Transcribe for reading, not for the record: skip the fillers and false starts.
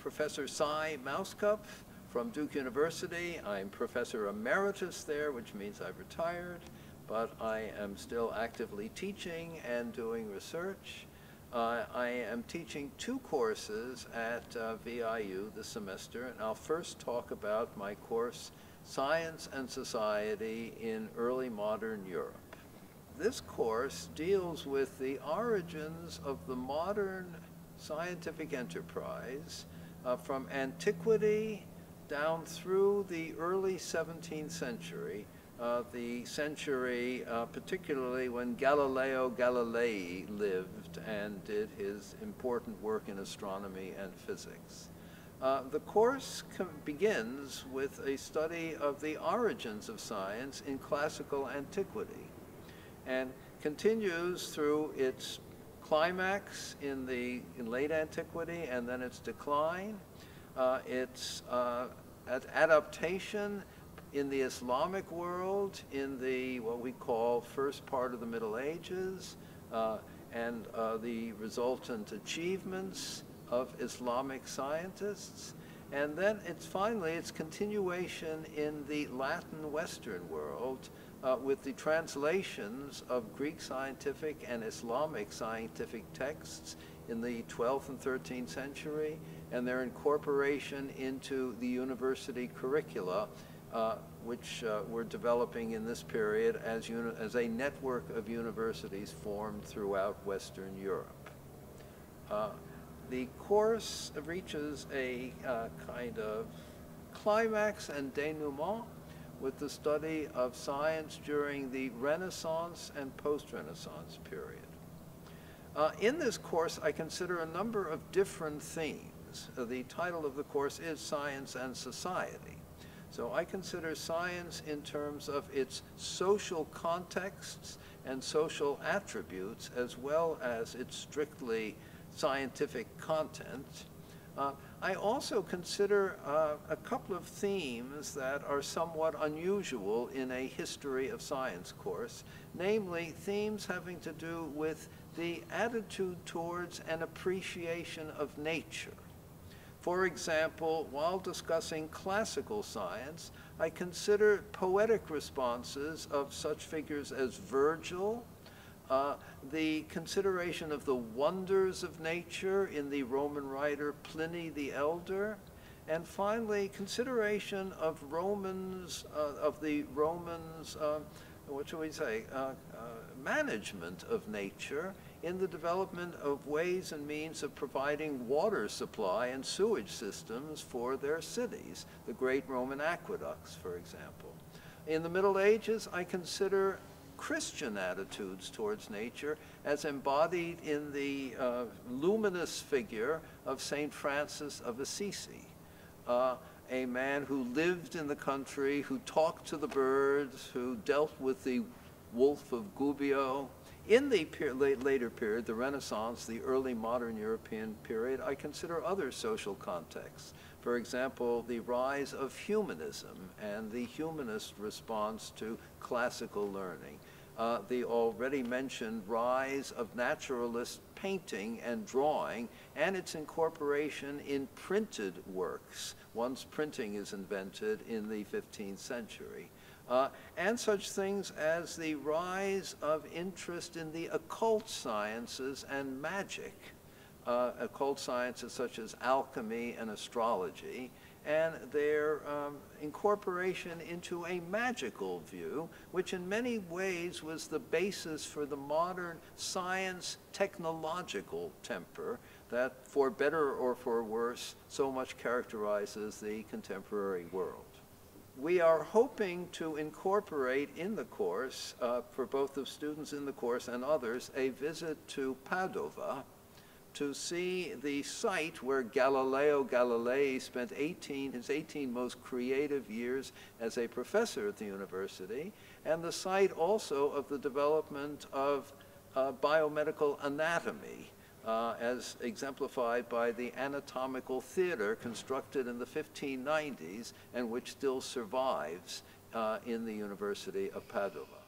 Professor Symour Mauskopf from Duke University. I'm Professor Emeritus there, which means I've retired, but I am still actively teaching and doing research. I am teaching 2 courses at VIU this semester, and I'll first talk about my course, Science and Society in Early Modern Europe. This course deals with the origins of the modern scientific enterprise from antiquity down through the early 17th century, particularly when Galileo Galilei lived and did his important work in astronomy and physics. The course begins with a study of the origins of science in classical antiquity and continues through its climax in late antiquity and then its decline, its adaptation in the Islamic world in what we call first part of the Middle Ages, and the resultant achievements of Islamic scientists, and then finally its continuation in the Latin Western world with the translations of Greek scientific and Islamic scientific texts in the 12th and 13th century, and their incorporation into the university curricula, which were developing in this period as a network of universities formed throughout Western Europe. The course reaches a kind of climax and denouement with the study of science during the Renaissance and post-Renaissance period. In this course, I consider a number of different themes. The title of the course is Science and Society. So I consider science in terms of its social contexts and social attributes, as well as its strictly scientific content. I also consider a couple of themes that are somewhat unusual in a history of science course, namely themes having to do with the attitude towards an appreciation of nature. For example, while discussing classical science, I consider poetic responses of such figures as Virgil, the consideration of the wonders of nature in the Roman writer Pliny the Elder, and finally consideration of the Romans, what shall we say, management of nature in the development of ways and means of providing water supply and sewage systems for their cities, the great Roman aqueducts, for example. In the Middle Ages, I consider Christian attitudes towards nature as embodied in the luminous figure of St. Francis of Assisi, a man who lived in the country, who talked to the birds, who dealt with the wolf of Gubbio. In the later period, the Renaissance, the early modern European period, I consider other social contexts. For example, the rise of humanism and the humanist response to classical learning. The already mentioned rise of naturalist painting and drawing and its incorporation in printed works once printing is invented in the 15th century. And such things as the rise of interest in the occult sciences and magic, occult sciences such as alchemy and astrology, and their incorporation into a magical view, which in many ways was the basis for the modern science technological temper that, for better or for worse, so much characterizes the contemporary world. We are hoping to incorporate in the course, for both the students in the course and others, a visit to Padova to see the site where Galileo Galilei spent his 18 most creative years as a professor at the university, and the site also of the development of biomedical anatomy, as exemplified by the anatomical theater constructed in the 1590s and which still survives in the University of Padova.